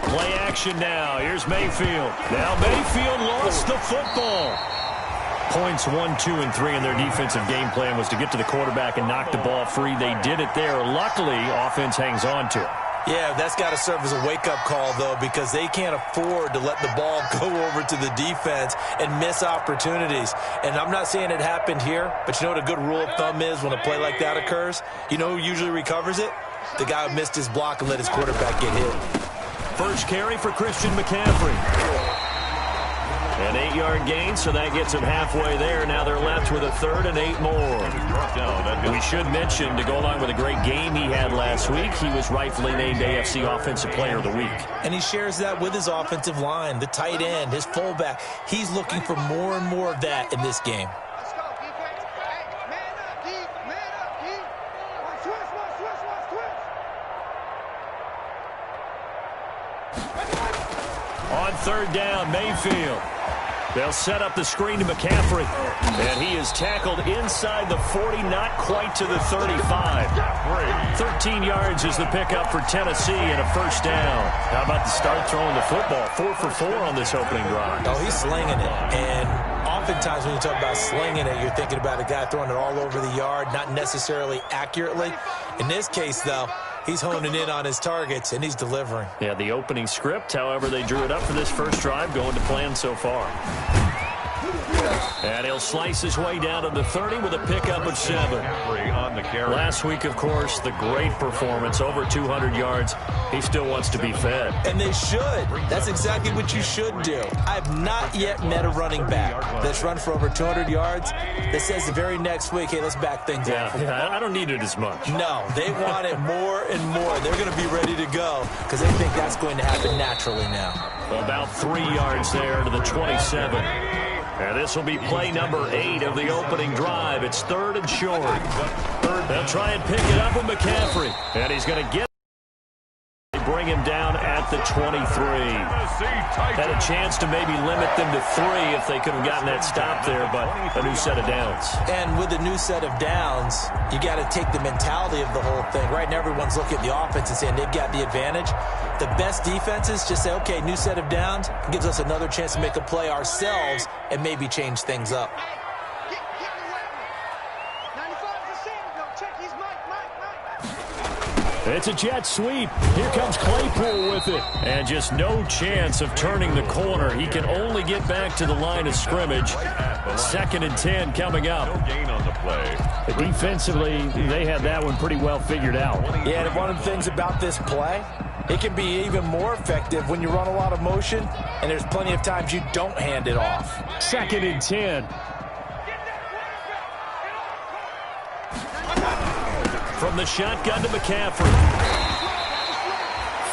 Play action now. Here's Mayfield. Now Mayfield lost the football. Points 1, 2, and 3 in their defensive game plan was to get to the quarterback and knock the ball free. They did it there. Luckily, offense hangs on to it. Yeah, that's got to serve as a wake-up call, though, because they can't afford to let the ball go over to the defense and miss opportunities. And I'm not saying it happened here, but you know what a good rule of thumb is when a play like that occurs? You know who usually recovers it? The guy who missed his block and let his quarterback get hit. First carry for Christian McCaffrey. An 8-yard gain, so that gets them halfway there. Now they're left with a 3rd and 8 more. We should mention, to go along with a great game he had last week, he was rightfully named AFC Offensive Player of the Week. And he shares that with his offensive line, the tight end, his fullback. He's looking for more and more of that in this game. On 3rd down, Mayfield. They'll set up the screen to McCaffrey. And he is tackled inside the 40, not quite to the 35. 13 yards is the pickup for Tennessee and a first down. How about the start throwing the football? 4 for 4 on this opening drive. Oh, he's slinging it. And oftentimes when you talk about slinging it, you're thinking about a guy throwing it all over the yard, not necessarily accurately. In this case, though, he's honing in on his targets, and he's delivering. Yeah, the opening script, however, they drew it up for this first drive, going to plan so far. And he'll slice his way down to the 30 with a pickup of 7. Last week, of course, the great performance, over 200 yards. He still wants to be fed. And they should. That's exactly what you should do. I've not yet met a running back that's run for over 200 yards that says the very next week, hey, let's back things up. Yeah, I don't need it as much. No, they want it more and more. They're going to be ready to go because they think that's going to happen naturally now. About 3 yards there to the 27. And this will be play number 8 of the opening drive. It's 3rd and short. They'll try and pick it up with McCaffrey. And he's going to get it. Bring him down at the 23. Had a chance to maybe limit them to 3 if they could have gotten that stop there, but a new set of downs. And with a new set of downs, you got to take the mentality of the whole thing. Right now, everyone's looking at the offense and saying they've got the advantage. The best defenses just say, okay, new set of downs, gives us another chance to make a play ourselves and maybe change things up. It's a jet sweep. Here comes Claypool with it. And just no chance of turning the corner. He can only get back to the line of scrimmage. 2nd and 10 coming up. Defensively, they had that one pretty well figured out. Yeah, and one of the things about this play, it can be even more effective when you run a lot of motion, and there's plenty of times you don't hand it off. 2nd and 10. From the shotgun to McCaffrey.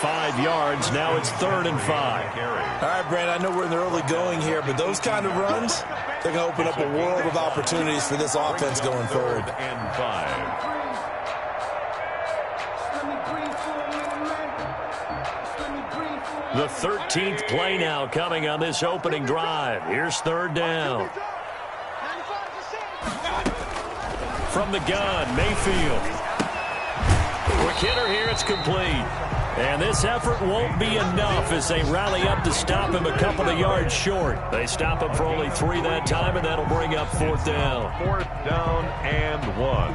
5 yards. Now it's 3rd and 5. All right, Brandon, I know we're in the early going here, but those kind of runs, they're going to open up a world of opportunities for this offense going forward. 3rd and 5. The 13th play now coming on this opening drive. Here's 3rd down. From the gun, Mayfield. Quick hitter here, it's complete. And this effort won't be enough as they rally up to stop him a couple of yards short. They stop him for only 3 that time, and that'll bring up 4th down. 4th down and 1.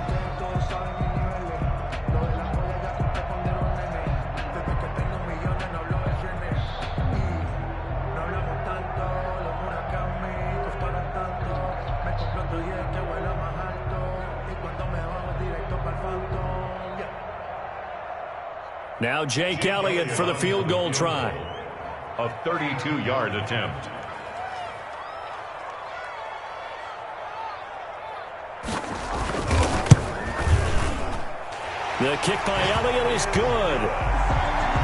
Now Jake Elliott for the field goal try. A 32-yard attempt. The kick by Elliott is good.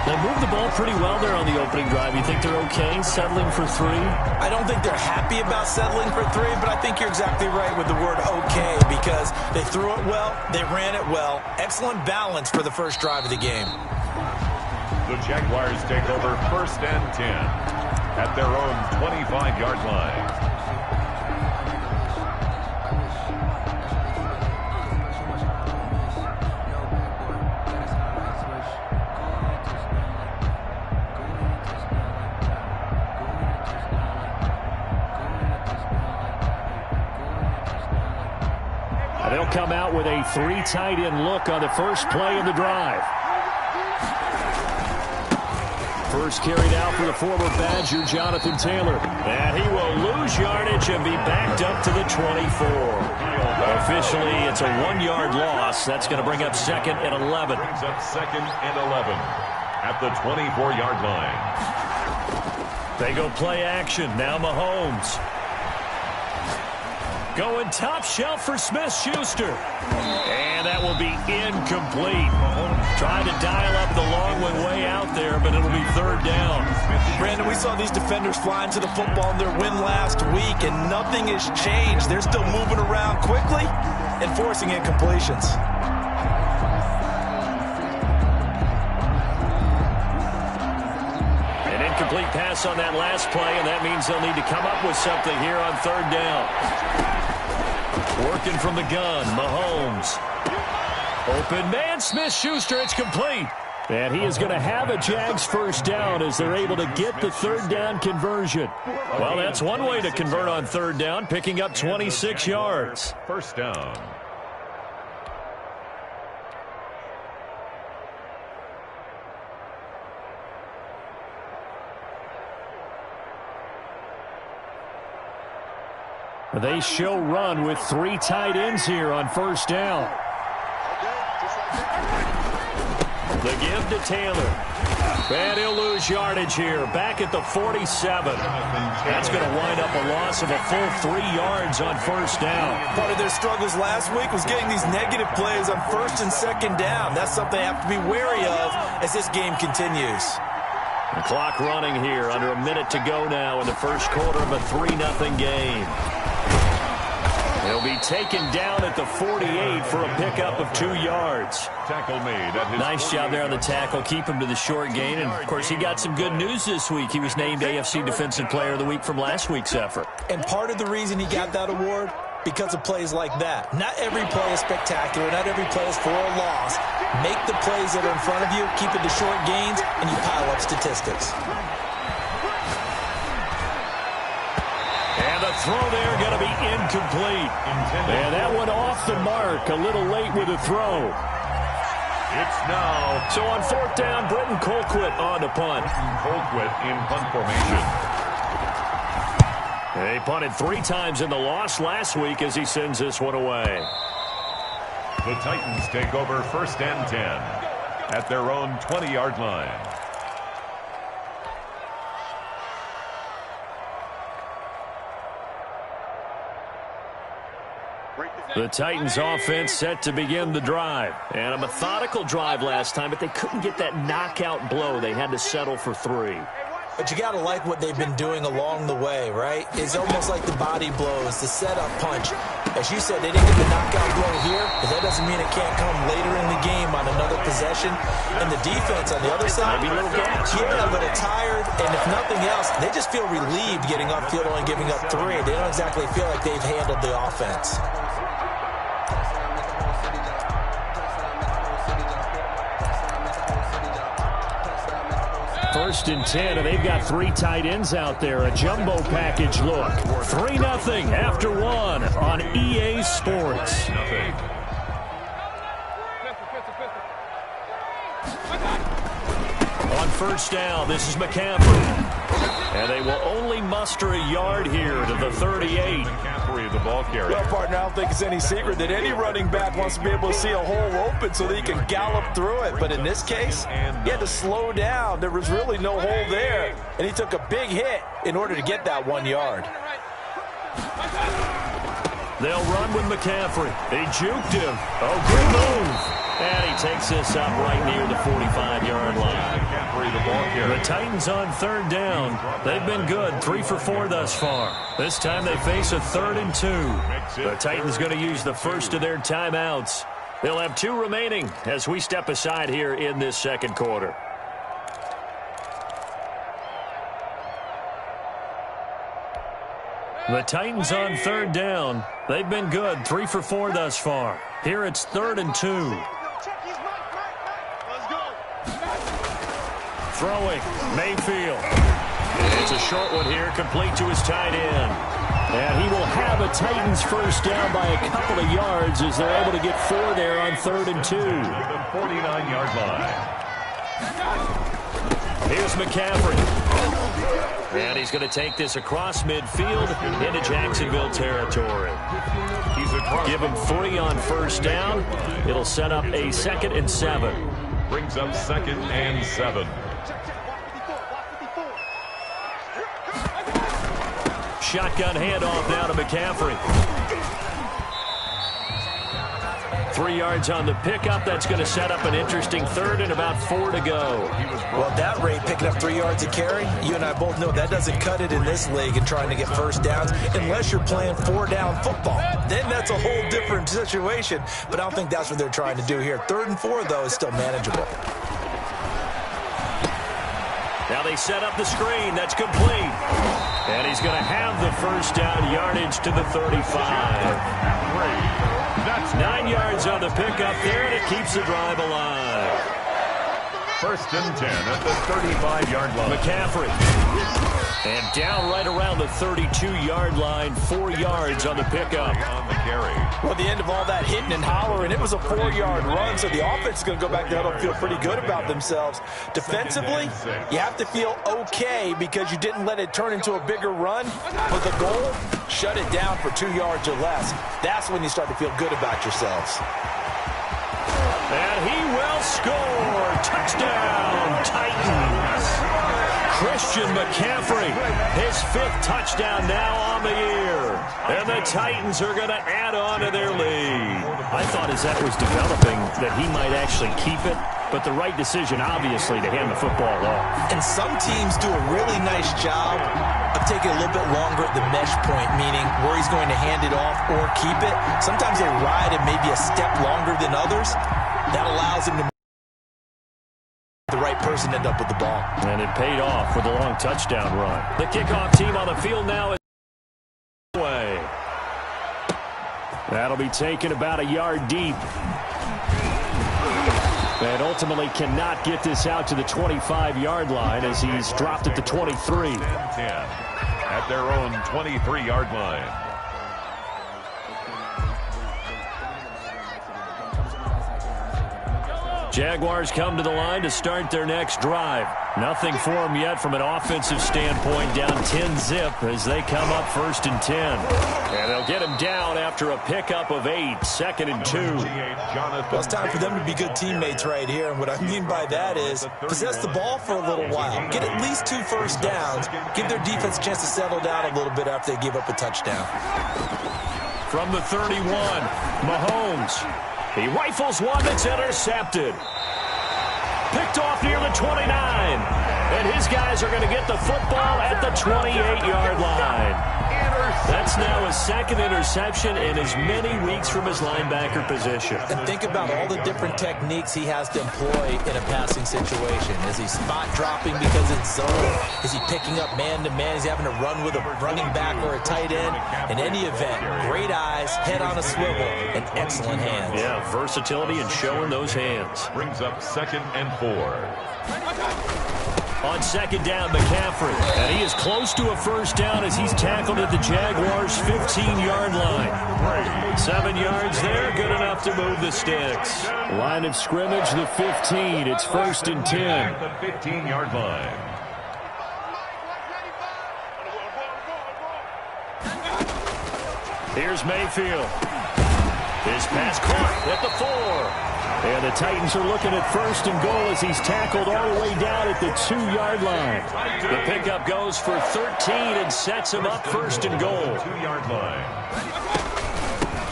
They moved the ball pretty well there on the opening drive. You think they're okay settling for 3? I don't think they're happy about settling for 3, but I think you're exactly right with the word okay because they threw it well, they ran it well. Excellent balance for the first drive of the game. The Jaguars take over 1st and 10 at their own 25-yard line. come out with a 3 tight end look on the first play of the drive. First carried out for the former Badger, Jonathan Taylor. And he will lose yardage and be backed up to the 24. Officially, it's a 1-yard loss. That's going to bring up 2nd and 11. Brings up 2nd and 11 at the 24-yard line. They go play action. Now Mahomes. Going top shelf for Smith-Schuster. And that will be incomplete. Trying to dial up the long way out there, but it'll be 3rd down. Brandon, we saw these defenders flying to the football in their win last week, and nothing has changed. They're still moving around quickly and forcing incompletions. An incomplete pass on that last play, and that means they'll need to come up with something here on 3rd down. Working from the gun, Mahomes. Open man, Smith-Schuster, it's complete. And he is going to have a Jags first down as they're able to get the 3rd down conversion. Well, that's one way to convert on 3rd down, picking up 26 yards. First down. They show run with 3 tight ends here on first down. The give to Taylor. And he'll lose yardage here. Back at the 47. That's going to wind up a loss of a full 3 yards on first down. Part of their struggles last week was getting these negative plays on 1st and 2nd down. That's something they have to be wary of as this game continues. The clock running here. Under a minute to go now in the first quarter of a 3-0 game. He'll be taken down at the 48 for a pickup of 2 yards. Tackle made at his Nice job there on the tackle. Keep him to the short gain. And, of course, he got some good news this week. He was named AFC Defensive Player of the Week from last week's effort. And part of the reason he got that award, because of plays like that. Not every play is spectacular. Not every play is for a loss. Make the plays that are in front of you, keep it to short gains, and you pile up statistics. And the throw there going to be incomplete. And that one off the mark. A little late with the throw. It's now. So on 4th down, Britton Colquitt on to punt. Colquitt in punt formation. They punted 3 times in the loss last week as he sends this one away. The Titans take over 1st and 10 at their own 20-yard line. The Titans offense set to begin the drive. And a methodical drive last time, but they couldn't get that knockout blow. They had to settle for 3. But you got to like what they've been doing along the way, right? It's almost like the body blows, the setup punch. As you said, they didn't get the knockout blow here, but that doesn't mean it can't come later in the game on another possession. And the defense on the other side, maybe a little gas. Yeah, a little tired. And if nothing else, they just feel relieved getting upfield and giving up 3. They don't exactly feel like they've handled the offense. First and 10, and they've got 3 tight ends out there. A jumbo package look. 3-0 after 1 on EA Sports. On first down, this is McCaffrey. And they will only muster a yard here to the 38. McCaffrey, the ball carrier. Well, partner, I don't think it's any secret that any running back wants to be able to see a hole open so that he can gallop through it. But in this case, he had to slow down. There was really no hole there. And he took a big hit in order to get that 1 yard. They'll run with McCaffrey. They juked him. Oh, good move. And he takes this up right near the 45-yard line. McCaffrey, the ball carrier. The Titans on 3rd down. They've been good, 3 for 4 thus far. This time they face a 3rd and 2. The Titans going to use the first of their timeouts. They'll have 2 remaining as we step aside here in this second quarter. The Titans on 3rd down. They've been good, 3 for 4 thus far. Here it's 3rd and 2. Throwing, Mayfield. It's a short one here, complete to his tight end. And he will have a Titans first down by a couple of yards as they're able to get 4 there on 3rd and 2. The 49-yard line. Here's McCaffrey. And he's going to take this across midfield into Jacksonville territory. Give him 3 on first down. It'll set up a 2nd and 7. Brings up 2nd and 7. Shotgun handoff now to McCaffrey. 3 yards on the pickup. That's going to set up an interesting 3rd and about 4 to go. Well, at that rate, picking up 3 yards a carry, you and I both know that doesn't cut it in this league and trying to get first downs unless you're playing 4-down football. Then that's a whole different situation, but I don't think that's what they're trying to do here. 3rd and 4, though, is still manageable. Now they set up the screen. That's complete. And he's going to have the first down yardage to the 35. 9 yards on the pickup there, and it keeps the drive alive. 1st and 10 at the 35-yard line. McCaffrey. And down right around the 32-yard line, 4 yards on the pickup. On the carry. Well, at the end of all that hitting and hollering, it was a 4-yard run, so the offense is going to go back there and feel pretty good about themselves. Defensively, you have to feel okay because you didn't let it turn into a bigger run. For the goal, shut it down for 2 yards or less. That's when you start to feel good about yourselves. And he will score. Touchdown, Titans. Christian McCaffrey, his 5th touchdown now on the year. And the Titans are going to add on to their lead. I thought as that was developing that he might actually keep it, but the right decision, obviously, to hand the football off. And some teams do a really nice job of taking a little bit longer at the mesh point, meaning where he's going to hand it off or keep it. Sometimes they ride it maybe a step longer than others. That allows him to the right person end up with the ball. And it paid off with a long touchdown run. The kickoff team on the field now is away. That'll be taken about a yard deep. And ultimately cannot get this out to the 25-yard line as he's dropped at the 23. 10 at their own 23-yard line. Jaguars come to the line to start their next drive. Nothing for them yet from an offensive standpoint. Down 10-zip as they come up 1st and 10. And they'll get him down after a pickup of 8. 2nd and 2. Well, it's time for them to be good teammates right here. And what I mean by that is possess the ball for a little while. Get at least 2 first downs. Give their defense a chance to settle down a little bit after they give up a touchdown. From the 31, Mahomes. He rifles one that's intercepted. Picked off near the 29. And his guys are going to get the football at the 28-yard line. That's now his 2nd interception in as many weeks from his linebacker position. And think about all the different techniques he has to employ in a passing situation. Is he spot dropping because it's zone? Is he picking up man-to-man? Is he having to run with a running back or a tight end? In any event, great eyes, head on a swivel, and excellent hands. Yeah, versatility and showing those hands. Brings up 2nd and 4. On 2nd down, McCaffrey. And he is close to a first down as he's tackled at the Jaguars' 15-yard line. 7 yards there, good enough to move the sticks. Line of scrimmage, the 15. It's 1st and 10. At the 15-yard line. Here's Mayfield. His pass caught at the 4. And the Titans are looking at 1st and goal as he's tackled all the way down at the 2-yard line. The pickup goes for 13 and sets him up 1st and goal. 2-yard line.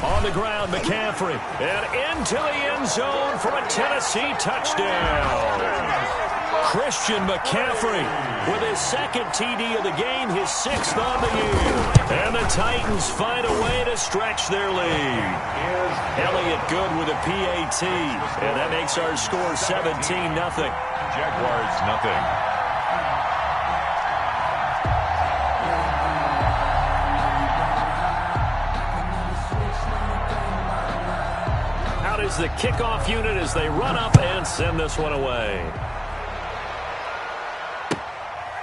On the ground, McCaffrey. And into the end zone for a Tennessee touchdown. Christian McCaffrey with his 2nd TD of the game, his 6th on the year. And the Titans find a way to stretch their lead. Elliott good with a PAT. And that makes our score 17-0. Jaguars, nothing. Out is the kickoff unit as they run up and send this one away.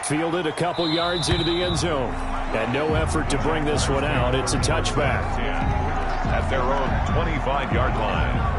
Fielded a couple yards into the end zone. And no effort to bring this one out. It's a touchback. At their own 25-yard line.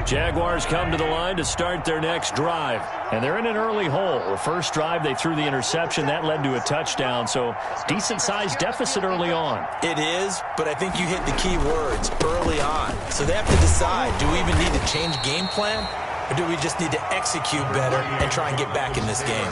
Jaguars come to the line to start their next drive. And they're in an early hole. The first drive, they threw the interception. That led to a touchdown. So decent-sized deficit early on. It is, but I think you hit the key words, early on. So they have to decide, do we even need to change game plan? Or do we just need to execute better and try and get back in this game?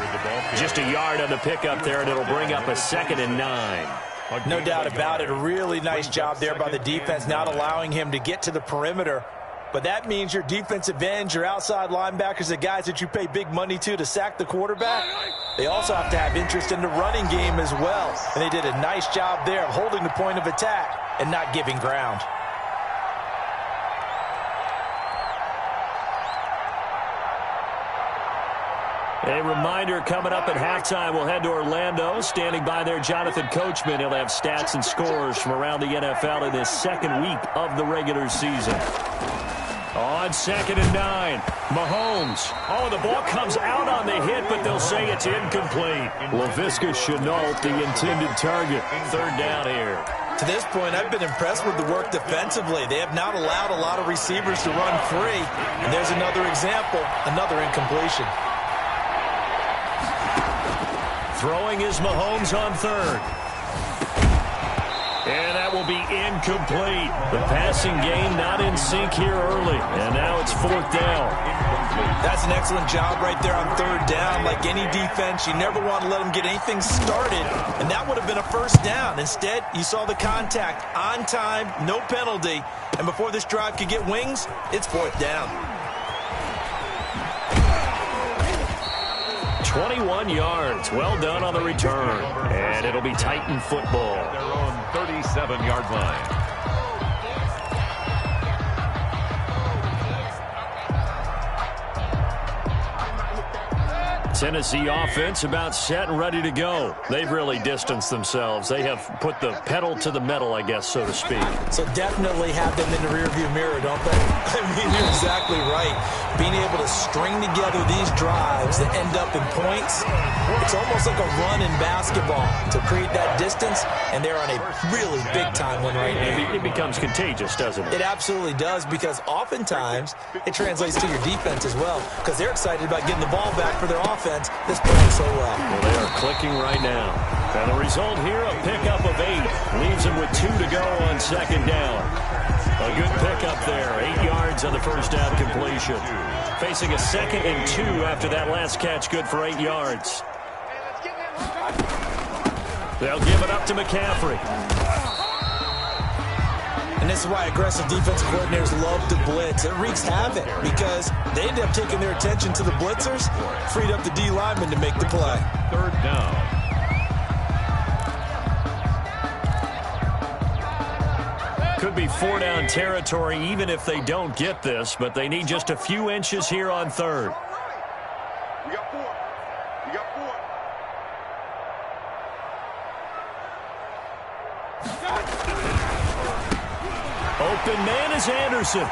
Just a yard on the pickup there, and it'll bring up a 2nd and 9. No doubt about it. A really nice job there by the defense, not allowing him to get to the perimeter. But that means your defensive ends, your outside linebackers, the guys that you pay big money to sack the quarterback, they also have to have interest in the running game as well. And they did a nice job there of holding the point of attack and not giving ground. A reminder, coming up at halftime, we'll head to Orlando. Standing by there, Jonathan Coachman. He'll have stats and scores from around the NFL in this second week of the regular season. On 2nd and 9, Mahomes. Oh, the ball comes out on the hit, but they'll say it's incomplete. Laviska Shenault, the intended target. 3rd down here. To this point, I've been impressed with the work defensively. They have not allowed a lot of receivers to run free. And there's another example, another incompletion. Throwing is Mahomes on 3rd. And that will be incomplete. The passing game not in sync here early. And now it's 4th down. That's an excellent job right there on 3rd down. Like any defense, you never want to let them get anything started. And that would have been a 1st down. Instead, you saw the contact on time, no penalty. And before this drive could get wings, it's 4th down. 21 yards. Well done on the return. And it'll be Titan football. Their own 37-yard line. Tennessee offense about set and ready to go. They've really distanced themselves. They have put the pedal to the metal, I guess, so to speak. So definitely have them in the rearview mirror, don't they? I mean, you're exactly right. Being able to string together these drives that end up in points, it's almost like a run in basketball to create that distance, and they're on a really big-time one right now. It becomes contagious, doesn't it? It absolutely does, because oftentimes it translates to your defense as well, because they're excited about getting the ball back for their offense. This playing so well. Well, they are clicking right now. And the result here, a pickup of 8. Leaves them with 2 to go on 2nd down. A good pickup there. 8 yards on the 1st down completion. Facing a 2nd and 2 after that last catch, good for 8 yards. They'll give it up to McCaffrey. And this is why aggressive defensive coordinators love to blitz. It wreaks havoc because they end up taking their attention to the blitzers, freed up the D lineman to make the play. 3rd down. Could be 4-down territory even if they don't get this, but they need just a few inches here on 3rd. We got 4. We got 4. Open man is Anderson.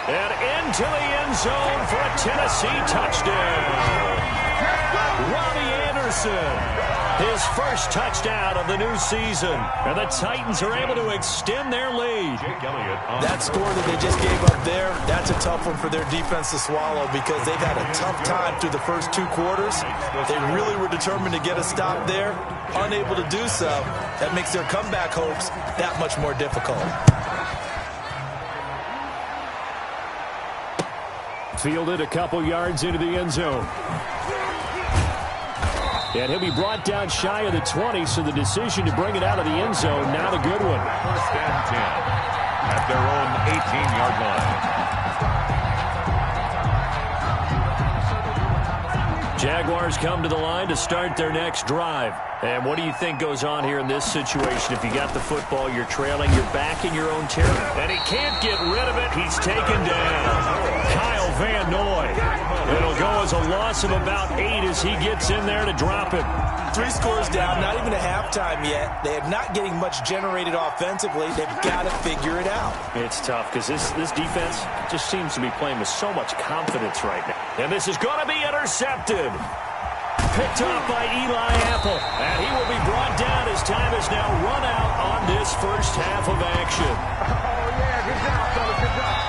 And into the end zone for a Tennessee touchdown. Robbie Anderson, his first touchdown of the new season. And the Titans are able to extend their lead. That score that they just gave up there, that's a tough one for their defense to swallow because they've had a tough time through the first 2 quarters. They really were determined to get a stop there. Unable to do so, that makes their comeback hopes that much more difficult. Fielded a couple yards into the end zone. And he'll be brought down shy of the 20, so the decision to bring it out of the end zone, not a good one. 1st and 10 at their own 18-yard line. Jaguars come to the line to start their next drive. And what do you think goes on here in this situation? If you got the football, you're trailing, you're back in your own territory. And he can't get rid of it. He's taken down. Kyle Van Noy. It'll go as a loss of about 8 as he gets in there to drop it. 3 scores down, not even a halftime yet. They are not getting much generated offensively. They've got to figure it out. It's tough because this defense just seems to be playing with so much confidence right now. And this is going to be intercepted. Picked off by Eli Apple. And he will be brought down as time is now run out on this first half of action. Oh, yeah, good job, fellas, good job.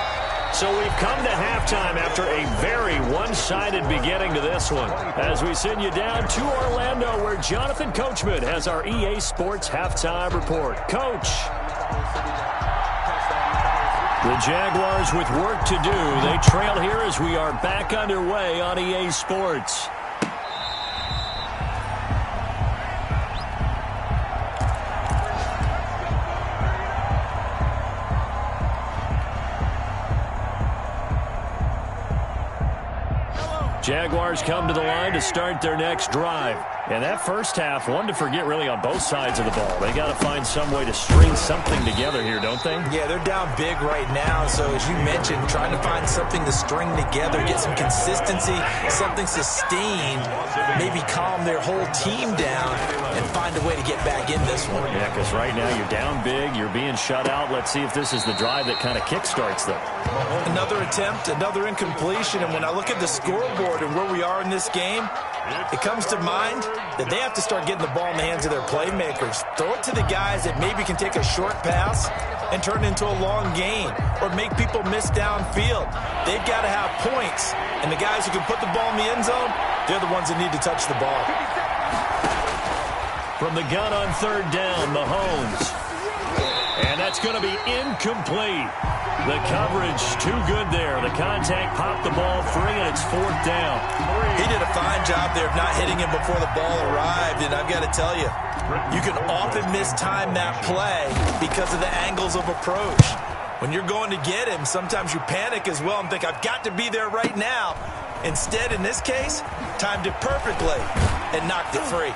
So we've come to halftime after a very one-sided beginning to this one. As we send you down to Orlando, where Jonathan Coachman has our EA Sports Halftime Report. Coach. The Jaguars with work to do. They trail here as we are back underway on EA Sports. Jaguars come to the line to start their next drive. And that first half, one to forget really on both sides of the ball. They got to find some way to string something together here, don't they? Yeah, they're down big right now. So as you mentioned, trying to find something to string together, get some consistency, something sustained, maybe calm their whole team down and find a way to get back in this one. Yeah, because right now you're down big, you're being shut out. Let's see if this is the drive that kind of kickstarts them. Another attempt, another incompletion, and when I look at the scoreboard and where we are in this game, it comes to mind that they have to start getting the ball in the hands of their playmakers. Throw it to the guys that maybe can take a short pass and turn it into a long gain or make people miss downfield. They've got to have points, and the guys who can put the ball in the end zone, they're the ones that need to touch the ball. From the gun on third down, Mahomes. And that's going to be incomplete. The coverage too good there. The contact popped the ball free, and it's fourth down. He did a fine job there of not hitting him before the ball arrived, and I've got to tell you, you can often mistime that play because of the angles of approach. When you're going to get him, sometimes you panic as well and think, I've got to be there right now. Instead, in this case, timed it perfectly and knocked it free.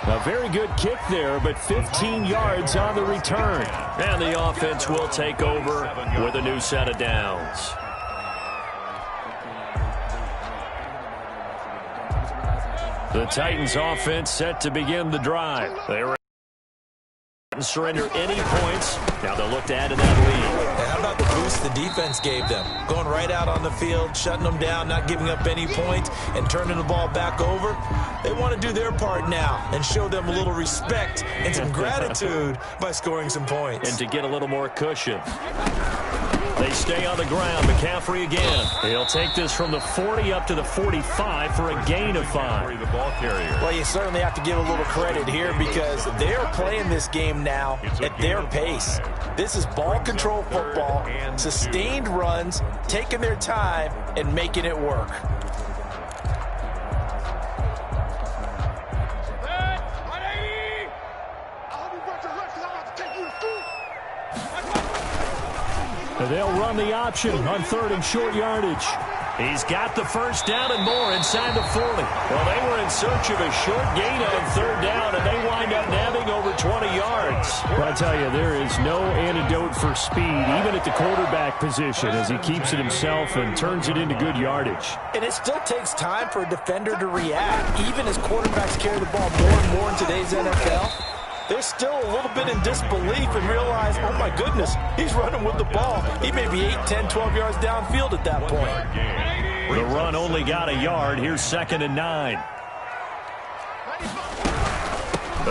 A very good kick there, but 15 yards on the return. And the offense will take over with a new set of downs. The Titans offense set to begin the drive. They were surrender any points. Now they'll look to add to that lead. And how about the boost the defense gave them? Going right out on the field, shutting them down, not giving up any points, and turning the ball back over. They want to do their part now and show them a little respect and some gratitude by scoring some points. And to get a little more cushion. They stay on the ground. McCaffrey again. He'll take this from the 40 up to the 45 for a gain of 5. The ball carrier. Well, you certainly have to give a little credit here because they're playing this game now at their pace. This is ball control football, sustained runs, taking their time, and making it work. They'll run the option on third and short yardage. He's got the first down and more inside the 40. Well, they were in search of a short gain on third down, and they wind up nabbing over 20 yards. Well, I tell you, there is no antidote for speed, even at the quarterback position, as he keeps it himself and turns it into good yardage. And it still takes time for a defender to react, even as quarterbacks carry the ball more and more in today's NFL. They're still a little bit in disbelief and realize, oh, my goodness, he's running with the ball. He may be 8, 10, 12 yards downfield at that point. The run only got a yard. Here's 2nd and 9.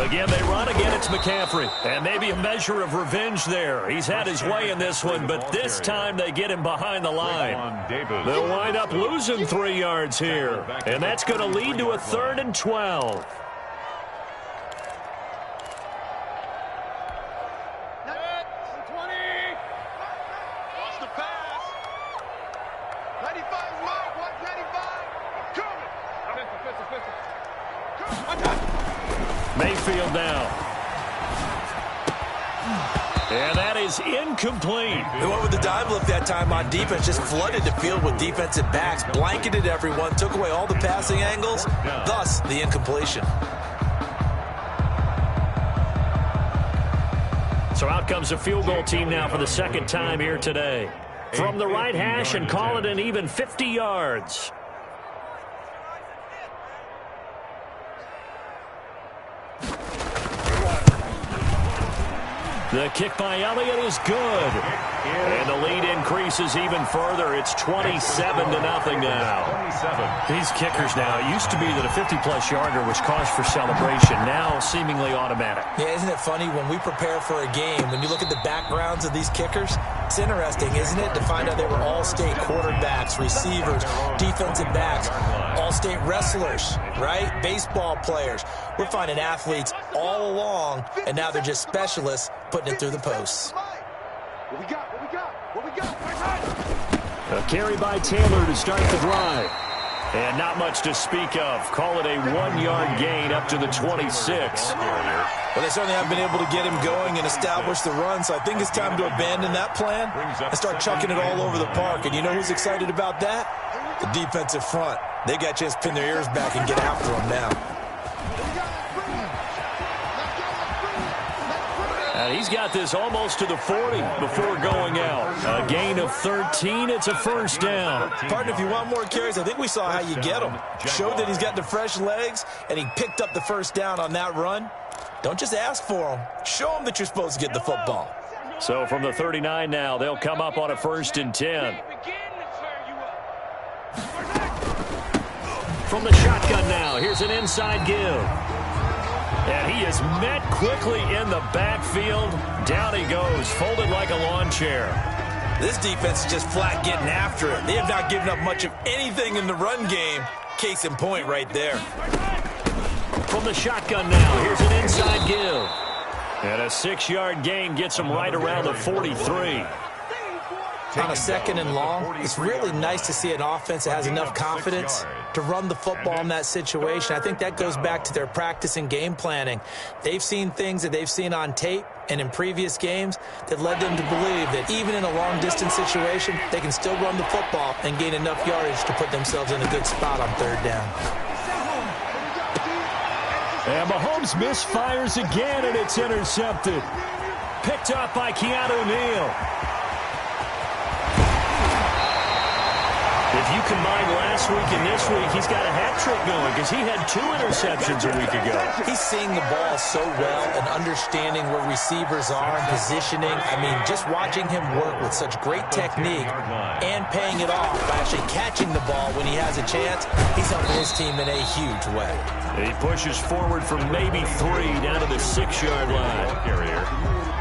Again, they run. Again, it's McCaffrey. And maybe a measure of revenge there. He's had his way in this one, but this time they get him behind the line. They'll wind up losing 3 yards here. And that's going to lead to a 3rd and 12. Mayfield now. And that is incomplete. They went with the dive look that time on defense, just flooded the field with defensive backs, blanketed everyone, took away all the passing angles, thus the incompletion. So out comes a field goal team now for the 2nd time here today. from the right hash and call it an even 50 yards. The kick by Elliott is good. And the lead increases even further. It's 27-0 now. These kickers now, it used to be that a 50-plus yarder was cause for celebration. Now seemingly automatic. Yeah, isn't it funny when we prepare for a game, when you look at the backgrounds of these kickers, it's interesting, isn't it, to find out they were all-state quarterbacks, receivers, defensive backs, all-state wrestlers, right? Baseball players. We're finding athletes all along, and now they're just specialists putting it through the posts. What we got? What we got? What we got? A carry by Taylor to start the drive. And not much to speak of. Call it a 1-yard gain up to the 26. Well, they certainly haven't been able to get him going and establish the run, so I think it's time to abandon that plan and start chucking it all over the park. And you know who's excited about that? The defensive front. They got a chance to pin their ears back and get after him now. And he's got this almost to the 40 before going out. A gain of 13. It's a first down. Partner, if you want more carries, I think we saw how you get them. Showed that he's got the fresh legs, and he picked up the first down on that run. Don't just ask for him. Show him that you're supposed to get the football. So from the 39 now, they'll come up on a 1st and 10. From the shotgun now, here's an inside give. And he is met quickly in the backfield. Down he goes, folded like a lawn chair. This defense is just flat getting after it. They have not given up much of anything in the run game. Case in point right there. From the shotgun now, here's an inside give. And a 6-yard gain gets him right around the 43. On a 2nd and long, it's really nice to see an offense that has enough confidence to run the football in that situation. I think that goes back to their practice and game planning. They've seen things that they've seen on tape and in previous games that led them to believe that even in a long-distance situation, they can still run the football and gain enough yardage to put themselves in a good spot on 3rd down. And Mahomes misfires again, and it's intercepted. Picked up by Keanu Neal. If you combine last week and this week, he's got a hat trick going because he had 2 interceptions a week ago. He's seeing the ball so well and understanding where receivers are and positioning. I mean, just watching him work with such great technique and paying it off by actually catching the ball when he has a chance, he's helping his team in a huge way. He pushes forward from maybe 3 down to the 6-yard line.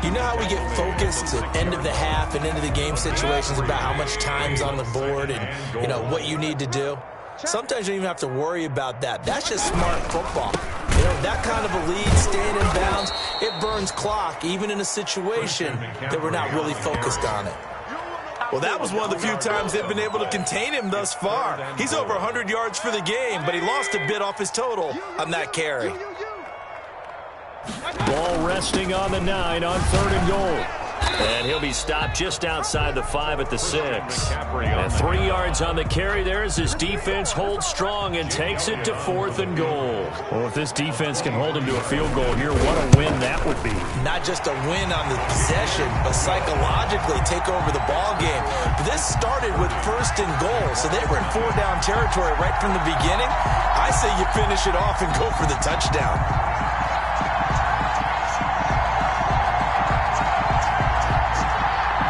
You know how we get focused at end of the half and end of the game situations about how much time's on the board and, you know, what you need to do? Sometimes you don't even have to worry about that. That's just smart football. You know, that kind of a lead, staying in bounds, it burns clock, even in a situation that we're not really focused on it. Well, that was one of the few times they've been able to contain him thus far. He's over 100 yards for the game, but he lost a bit off his total on that carry. Ball resting on the 9 on 3rd and goal. And he'll be stopped just outside the 5 at the 6. And 3 yards on the carry there as his defense holds strong and takes it to 4th and goal. Well, if this defense can hold him to a field goal here, what a win that would be. Not just a win on the possession, but psychologically take over the ball game. But this started with 1st and goal, so they were in 4-down territory right from the beginning. I say you finish it off and go for the touchdown.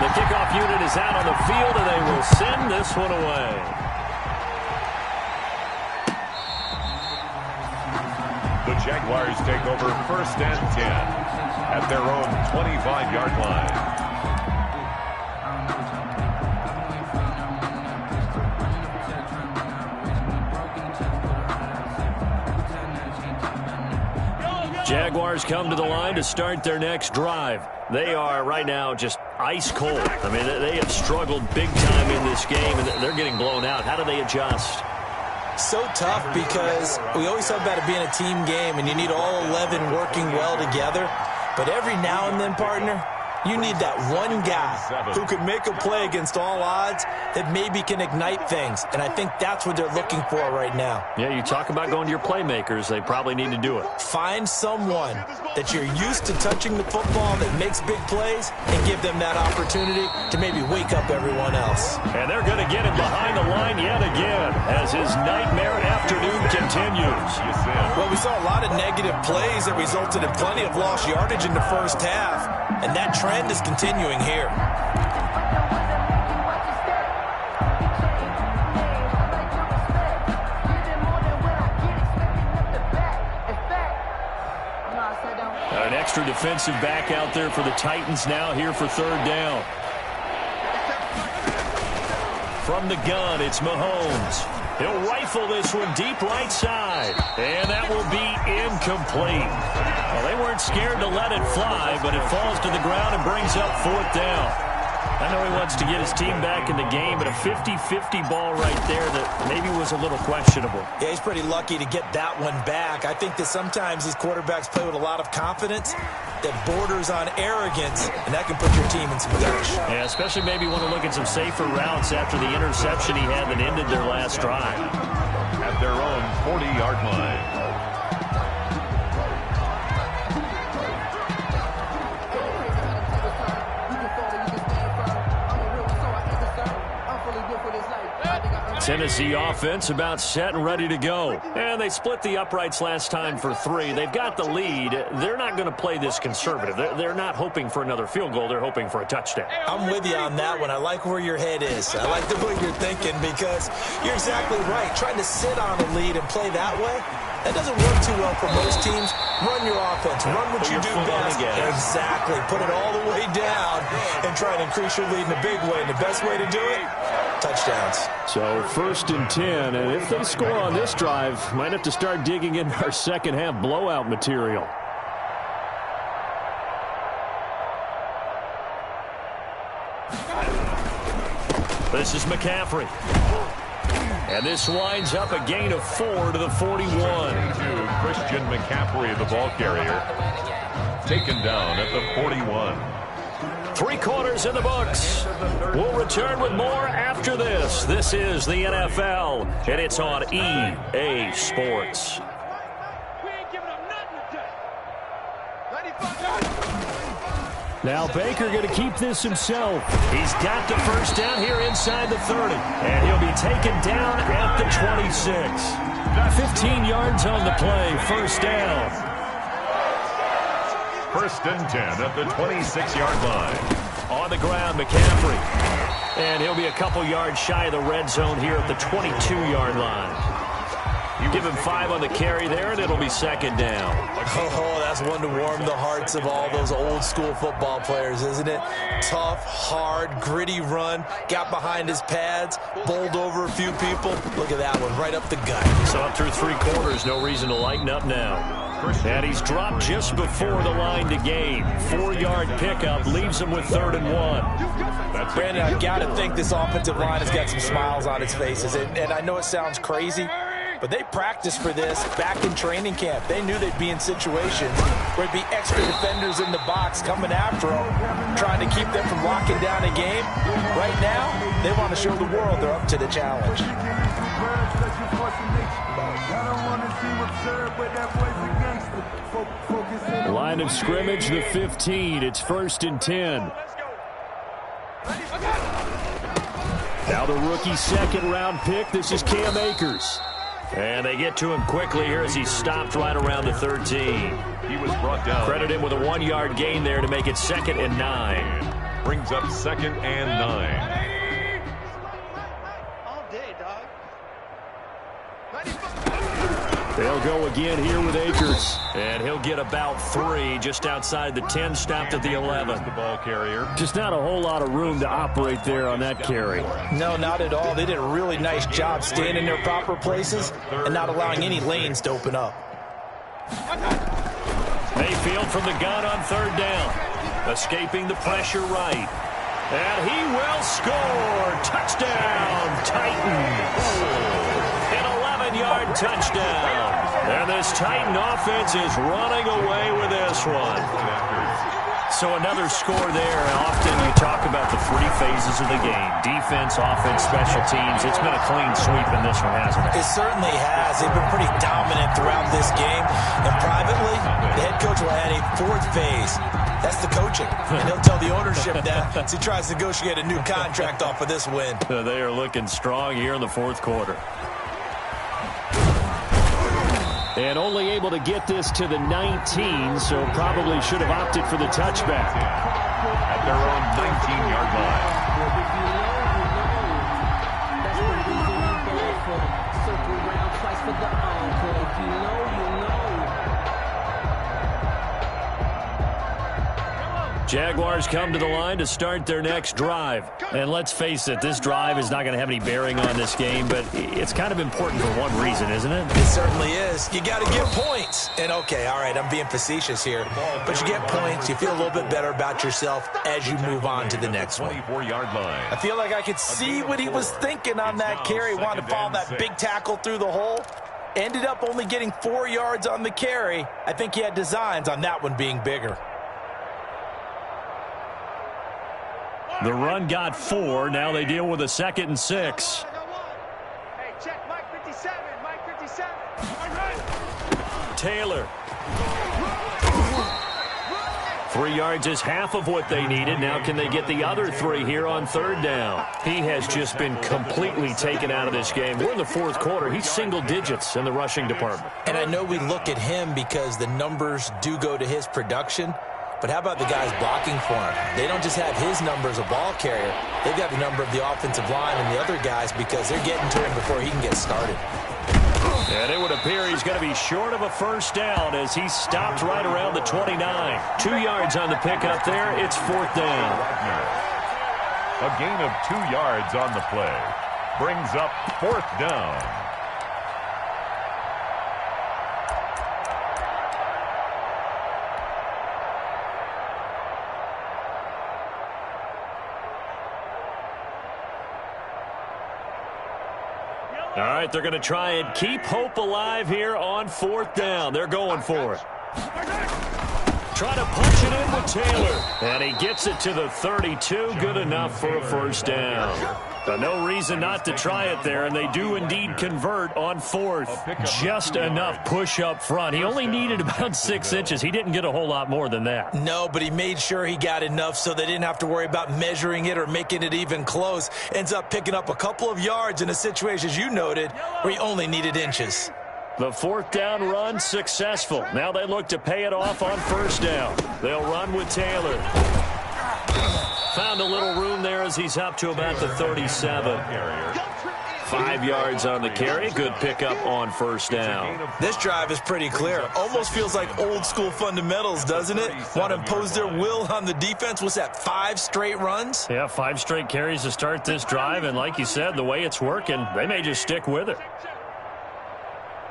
The kickoff unit is out on the field, and they will send this one away. The Jaguars take over 1st and 10 at their own 25-yard line. Jaguars come to the line to start their next drive. They are right now just ice cold. I mean, they have struggled big time in this game, and they're getting blown out. How do they adjust? So tough because we always talk about it being a team game, and you need all 11 working well together. But every now and then, partner, You need that one guy who can make a play against all odds that maybe can ignite things. And I think that's what they're looking for right now. Yeah, you talk about going to your playmakers. They probably need to do it. Find someone that you're used to touching the football that makes big plays and give them that opportunity to maybe wake up everyone else. And they're going to get him behind the line yet again as his nightmare afternoon continues. Well, we saw a lot of negative plays that resulted in plenty of lost yardage in the first half, and that trend is continuing here. An extra defensive back out there for the Titans now here for third down. From the gun, it's Mahomes. He'll rifle this one deep right side. And that will be incomplete. Well, they weren't scared to let it fly, but it falls to the ground and brings up fourth down. I know he wants to get his team back in the game, but a 50-50 ball right there that maybe was a little questionable. Yeah, he's pretty lucky to get that one back. I think that sometimes these quarterbacks play with a lot of confidence that borders on arrogance, and that can put your team in some touch. Yeah, especially maybe want to look at some safer routes after the interception he had that ended their last drive. At their own 40-yard line. Tennessee offense about set and ready to go. And they split the uprights last time for 3. They've got the lead. They're not going to play this conservative. They're not hoping for another field goal. They're hoping for a touchdown. I'm with you on that one. I like where your head is. I like the way you're thinking because you're exactly right. Trying to sit on a lead and play that way, that doesn't work too well for most teams. Run your offense. Run what you do best. Exactly. Put it all the way down and try and increase your lead in a big way. And the best way to do it, touchdowns. So 1st and 10, and if they score on this drive, might have to start digging in our second half blowout material. This is McCaffrey. And this winds up a gain of 4 to the 41. To Christian McCaffrey, the ball carrier, taken down at the 41. 3 quarters in the books. We'll return with more after this. This is the NFL, and it's on EA Sports. Now Baker going to keep this himself. He's got the first down here inside the 30, and he'll be taken down at the 26. 15 yards on the play, first down. 1st and 10 at the 26-yard line. On the ground, McCaffrey. And he'll be a couple yards shy of the red zone here at the 22-yard line. Give him 5 on the carry there, and it'll be second down. Oh, that's one to warm the hearts of all those old-school football players, isn't it? Tough, hard, gritty run. Got behind his pads, bowled over a few people. Look at that one, right up the gut. So up through 3 quarters, no reason to lighten up now. And he's dropped just before the line to gain. 4-yard pickup leaves him with 3rd and 1. Brandon, I've got to think this offensive line has got some smiles on its faces. And I know it sounds crazy, but they practiced for this back in training camp. They knew they'd be in situations where there'd be extra defenders in the box coming after them, trying to keep them from locking down a game. Right now, they want to show the world they're up to the challenge. Line of scrimmage, the 15. It's 1st and 10. Now the rookie 2nd-round pick. This is Cam Akers. And they get to him quickly here as he stopped right around the 13. He was brought down. Credit him with a 1-yard gain there to make it 2nd and 9. Brings up 2nd and 9. They'll go again here with Akers. And he'll get about 3 just outside the 10, stopped at the 11. The ball carrier. Just not a whole lot of room to operate there on that carry. No, not at all. They did a really nice job staying in their proper places and not allowing any lanes to open up. Mayfield from the gun on 3rd down. Escaping the pressure right. And he will score. Touchdown, Titans. An 11-yard touchdown. And this Titan offense is running away with this one. So another score there. Often you talk about the three phases of the game. Defense, offense, special teams. It's been a clean sweep in this one, hasn't it? It certainly has. They've been pretty dominant throughout this game. And privately, the head coach will add a fourth phase. That's the coaching. And he'll tell the ownership that as he tries to negotiate a new contract off of this win. They are looking strong here in the fourth quarter. And only able to get this to the 19, so probably should have opted for the touchback. At their own 19-yard line. Jaguars come to the line to start their next drive. And let's face it, this drive is not going to have any bearing on this game, but it's kind of important for one reason, isn't it? It certainly is. You got to get points. And, okay, all right, I'm being facetious here. But you get points, you feel a little bit better about yourself as you move on to the next one. 24-yard line. I feel like I could see what he was thinking on that carry. Wanted to follow that big tackle through the hole. Ended up only getting 4 yards on the carry. I think he had designs on that one being bigger. The run got 4. Now they deal with a 2nd and 6. Hey, check Mike 57. Mike 57. Taylor. 3 yards is half of what they needed. Now can they get the other 3 here on 3rd down? He has just been completely taken out of this game. We're in the fourth quarter. He's single digits in the rushing department. And I know we look at him because the numbers do go to his production. But how about the guys blocking for him? They don't just have his number as a ball carrier. They've got the number of the offensive line and the other guys because they're getting to him before he can get started. And it would appear he's going to be short of a first down as he stopped right around the 29. 2 yards on the pickup there. It's 4th down. A gain of 2 yards on the play. Brings up 4th down. All right, they're going to try and keep hope alive here on 4th down. They're going for it. Trying to punch it in with Taylor. And he gets it to the 32. Good enough for a first down. No reason not to try it there, and they do indeed convert on 4th. Just enough push up front. He only needed about 6 inches. He didn't get a whole lot more than that. No, but he made sure he got enough so they didn't have to worry about measuring it or making it even close. Ends up picking up a couple of yards in a situation, as you noted, where he only needed inches. The 4th down run successful. Now they look to pay it off on 1st down. They'll run with Taylor. Found a little room there as he's up to about the 37. 5 yards on the carry. Good pickup on 1st down. This drive is pretty clear. Almost feels like old school fundamentals, doesn't it? Want to impose their will on the defense. What's that, 5 straight runs? Yeah, 5 straight carries to start this drive. And like you said, the way it's working, they may just stick with it.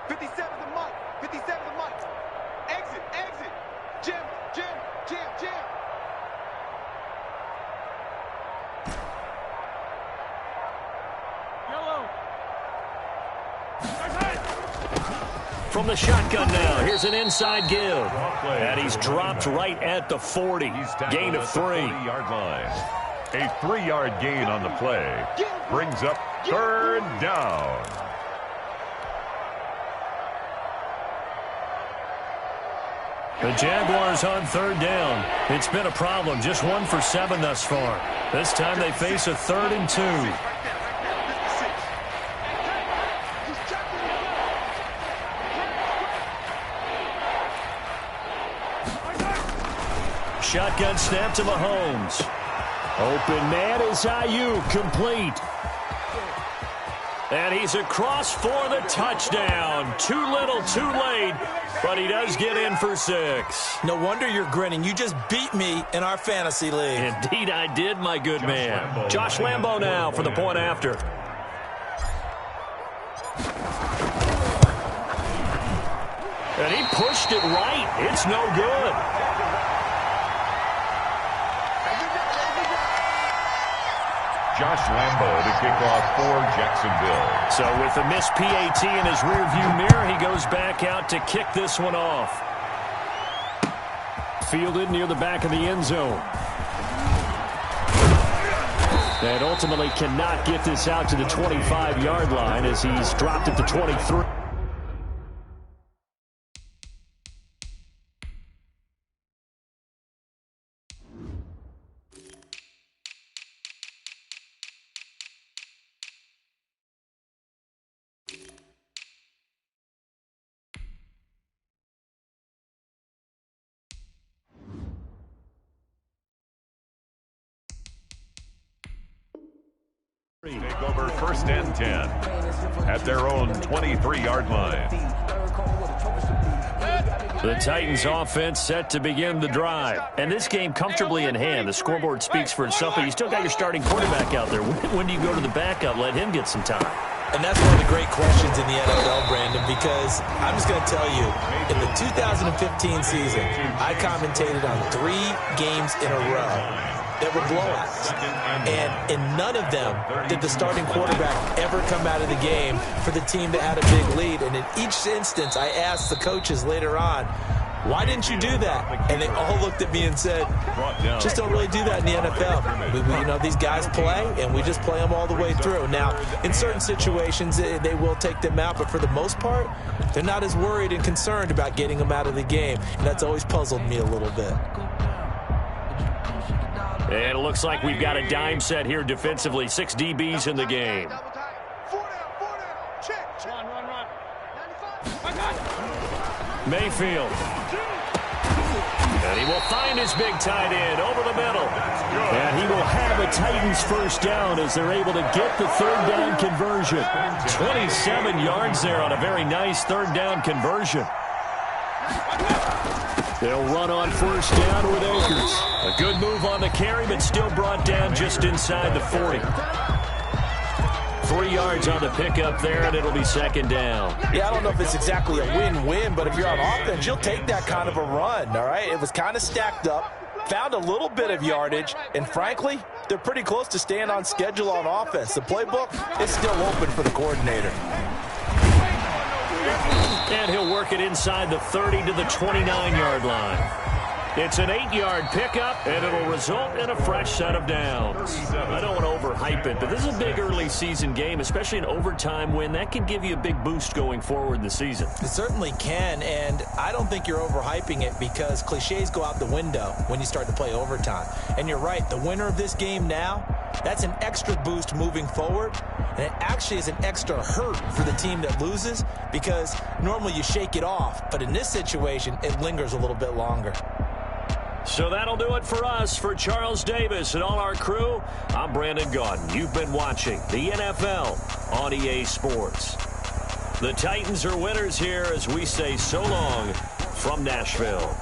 57 to Mike. 57 to Mike. Exit, exit. Jim, Jim, Jim, Jim. Yellow. From the shotgun now, here's an inside give. And he's dropped right at the 40. Gain of 3. 40-yard line. A 3-yard gain on the play. Brings up 3rd down. The Jaguars on 3rd down. It's been a problem. Just 1 for 7 thus far. This time they face a 3rd and 2. Shotgun snap to Mahomes. Open man is Ayuk, complete. And he's across for the touchdown. Too little, too late, but he does get in for 6. No wonder you're grinning. You just beat me in our fantasy league. Indeed I did, my good man. Josh Lambo now for the point after. And he pushed it right. It's no good. Josh Lambo to kick off for Jacksonville. So with the missed PAT in his rearview mirror, he goes back out to kick this one off. fielded near the back of the end zone. And ultimately cannot get this out to the 25-yard line as he's dropped at the 23. Take over 1st and 10 at their own 23-yard line. The Titans offense set to begin the drive. And this game comfortably in hand. The scoreboard speaks for itself, but you still got your starting quarterback out there. When do you go to the backup? Let him get some time. And that's one of the great questions in the NFL, Brandon, because I'm just going to tell you, in the 2015 season, I commentated on 3 games in a row that were blowouts. And in none of them did the starting quarterback ever come out of the game for the team that had a big lead. And in each instance, I asked the coaches later on, why didn't you do that? And they all looked at me and said, just don't really do that in the NFL. You know, these guys play, and we just play them all the way through. Now, in certain situations, they will take them out, but for the most part, they're not as worried and concerned about getting them out of the game. And that's always puzzled me a little bit. And it looks like we've got a dime set here defensively. 6 DBs in the game. Mayfield. And he will find his big tight end over the middle. And he will have a Titans first down as they're able to get the 3rd down conversion. 27 yards there on a very nice 3rd down conversion. They'll run on 1st down with Akers. A good move on the carry, but still brought down just inside the 40. 3 yards on the pickup there, and it'll be 2nd down. Yeah, I don't know if it's exactly a win-win, but if you're on offense, you'll take that kind of a run, all right? It was kind of stacked up, found a little bit of yardage, and frankly, they're pretty close to staying on schedule on offense. The playbook is still open for the coordinator. And he'll work it inside the 30 to the 29-yard line. It's an 8-yard pickup, and it'll result in a fresh set of downs. I don't want to overhype it, but this is a big early season game, especially an overtime win. That can give you a big boost going forward in the season. It certainly can, and I don't think you're overhyping it because cliches go out the window when you start to play overtime. And you're right, the winner of this game now, that's an extra boost moving forward, and it actually is an extra hurt for the team that loses because normally you shake it off, but in this situation, it lingers a little bit longer. So that'll do it for us. For Charles Davis and all our crew, I'm Brandon Gaudin. You've been watching the NFL on EA Sports. The Titans are winners here as we say so long from Nashville.